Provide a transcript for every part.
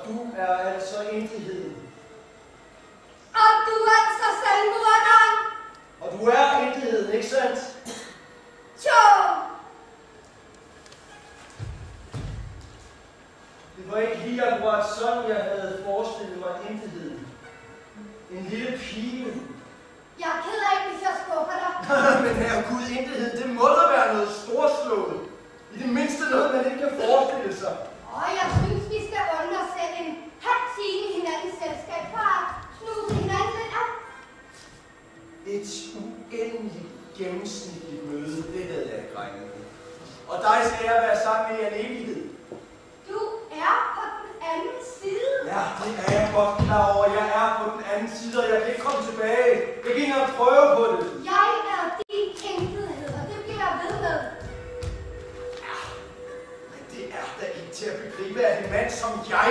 du er altså intetheden. Og du er altså selvmorderen. Og du er intetheden, ikke sandt? Jo. Det var ikke lige akkurat sådan, jeg havde forestillet mig intetheden. En lille pige. Jeg er ked af, hvis jeg skuffer dig. Men herregud, intethed, det må da være noget storslået. I det mindste noget, man ikke kan forestille sig. Jeg synes, vi skal unde os selv en halv time i hinandens selskab for at snuse hinanden lidt op. Et uendeligt gennemsnitligt møde, det havde jeg ikke regnet med. Og dig skal jeg være sammen med i en evighed. Du er på den anden side. Ja, det er jeg godt klar over. Jeg er på den anden side, og jeg kan ikke komme tilbage. Jeg kan ikke engang prøve på det. Jeg er din intethed, og det bliver jeg ved med. Ja, men det er da ikke til at begribe, at en mand som jeg,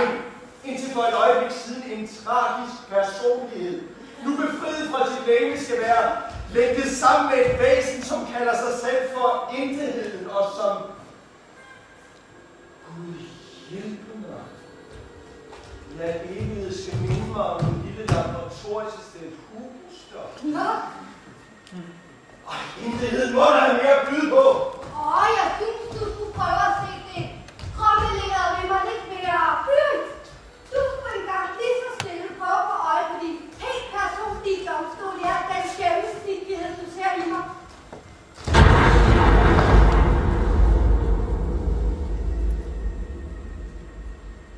indtil for et øjeblik siden en tragisk personlighed, nu befriet fra sit læge, skal være lænket sammen med et væsen, som kalder sig selv for intetheden, og som Gud hjælpe mig. Jeg evigt skal minde mig om en lille laboratorieassistent Hugenstock. Nå? Intetheden må der have mere at byde på. Jeg synes, du skulle prøve at se det krommeleret ved mig lidt mere fyldt. Du skulle engang lige så stille prøve på øje på de helt personlige domstol, ja, den gennemsnitlighed, du ser i mig.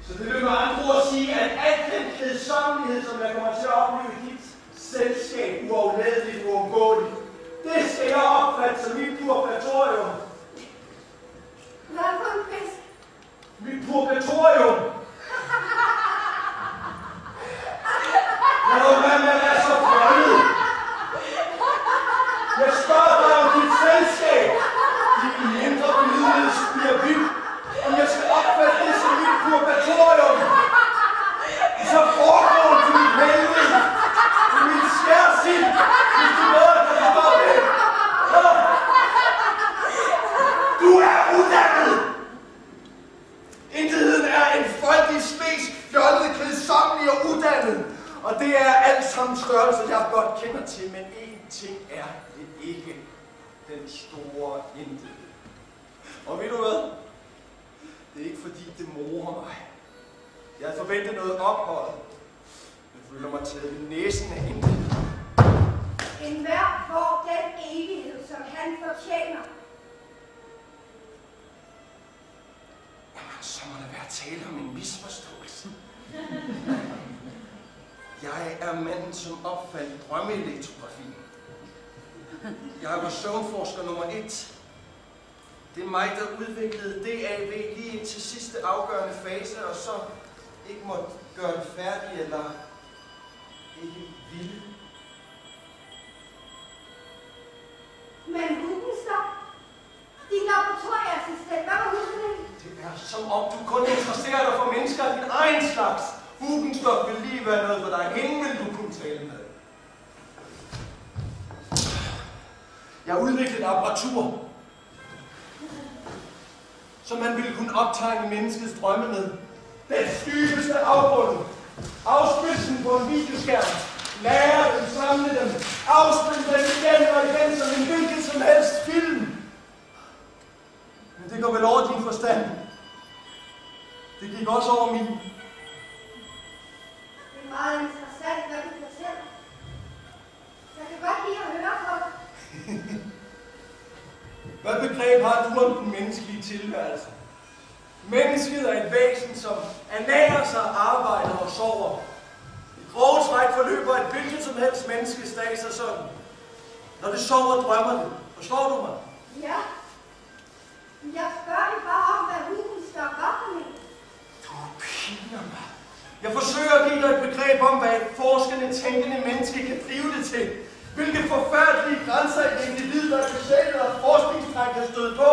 Så det vil med andre ord sige, at al den kedsommelighed, som jeg kommer til at opleve i dit selskab, uafladeligt, uundgåeligt, det skal jeg opfatte som mit purgatorium. Hvad for en fisk? Mit purgatorium. Lad nu være med at være så frømmet. Jeg spørger dig om dit selskab. Dit mindre belidelighed spirer vildt. Om jeg skal opfatte det som mit purgatorium. Så foregår du mit helvede. Du er min skærsild. Hvis du ved, at du står det. Du er uddannet. Intetheden er en folkelig spes, fjollet, kedsommelig og uddannet. Og det er alt sammen størrelse, jeg godt kender til. Men én ting er det ikke. Den store intethed. Og ved du hvad? Det er ikke fordi, det morer mig. Jeg havde forventet noget ophold. Jeg føler mig taget i næsen af intethed. Enhver får den evighed, som han fortjener. Jamen, så må der være tale om en misforståelse. Jeg er manden, som opfandt drømmeelektrografien. Jeg var søvnforsker nummer 1. Det er mig, der udviklede DAV lige til sidste afgørende fase, og så ikke måtte gøre det færdigt, eller ikke ville. Men Hugenstock, din laboratorieassistent, hvad var hun sådan? Det er som om, du kun interesserer dig for mennesker af din egen slags. Hugenstock vil lige være noget for dig. Hende vil du kunne tale med. Jeg har udviklet et apparatur, som man ville kunne optegne menneskets drømme med. Den dybeste afgrund. Afspil den på en videoskærm. Lære dem, samle dem. Afspil dem igen og igen som en hvilken som helst film. Men det går vel over din forstand. Det gik også over min. Det er meget interessant, hvad du fortæller. Jeg kan godt lide at høre på dig. Hvad begreb har du om den menneskelige tilværelse? Mennesket er et væsen, som ernærer sig, arbejder og sover. I grove træk forløber et hvilket som helst menneskes dag sig sådan. Når det sover, drømmer det. Forstår du mig? Ja. Jeg spørger dig bare om, hvad Hugenstock var for mig. Du piner mig. Jeg forsøger at give dig et begreb om, hvad et forskende, tænkende menneske kan drive det til. Hvilke forfærdelige grænser et individ, der er besættet af forskningstræk, kan støde på,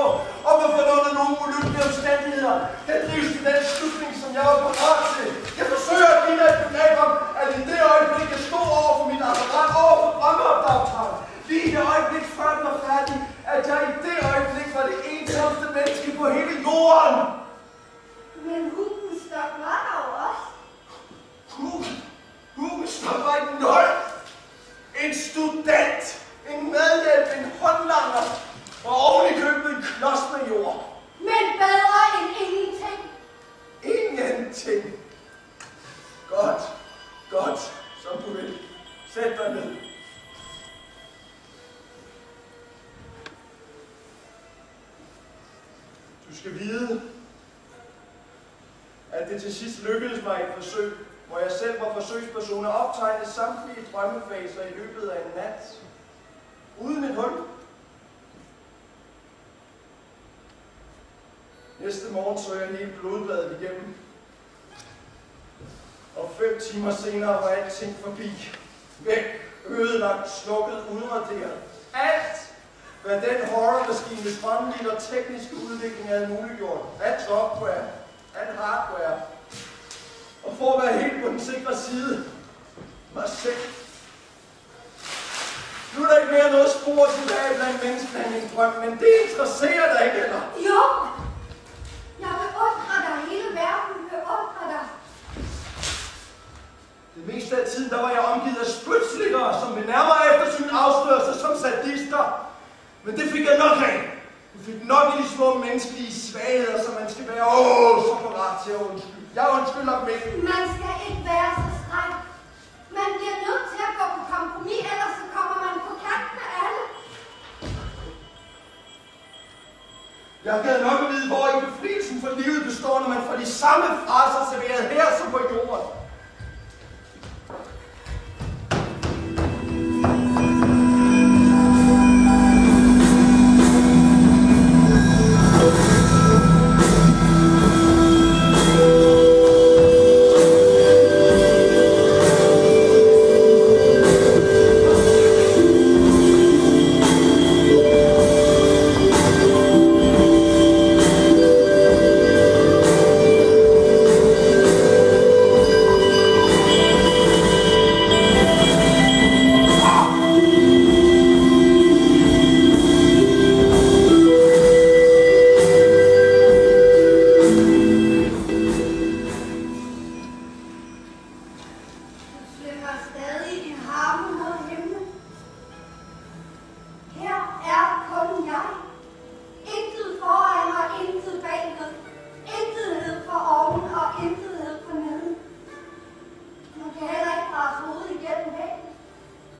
og hvorfor under nogle ulykkelige omstændigheder kan drives til den slutning, som jeg var parat til. Jeg forsøger at give dig et begreb om, at i det øjeblik, jeg stod over for mit apparat, over for drømmeopdagtræk, lige i det øjeblik, før den var færdig, at jeg i det øjeblik var det ensomste menneske på hele jorden. Men Hugenstock var der jo også. trænger. Og oven i købet en klods med jord. Men bedre end ingenting. Ingenting. Godt, godt, som du vil. Sæt dig ned. Du skal vide, at det til sidst lykkedes mig et forsøg, hvor jeg selv var forsøgsperson og optegnede samtlige drømmefaser i løbet af en nat. Uden et hul. Næste morgen så jeg hele blodbadet igennem. Og 5 timer senere var alting forbi. Væk, ødelagt, slukket, udraderet. Alt, hvad den horrormaskines håndligt og tekniske udvikling havde muliggjort. Alt software, alt hardware. Og for at være helt på den sikre side, mig selv. Nu er der ikke mere noget spor tilbage blandt menneskene end min drøm, men det interesserer dig ikke, eller? Jo! Jeg beundrer dig, hele verden beundrer dig. Det meste af tiden, der var jeg omgivet af spytslikkere, som ved nærmere eftersyn afslører sig som sadister. Men det fik jeg nok af. Jeg fik nok i de små menneskelige svagheder, som man skal være så parat til at undskylde. Jeg undskylder dem ikke. Man skal ikke være så streng. Man bliver nødt til at gå på kompromis, ellers så kommer man på kanten af alle. Jeg gad nok at vide, hvor i befrielsen for livet består, når man får de samme fraser serveret her som på jorden.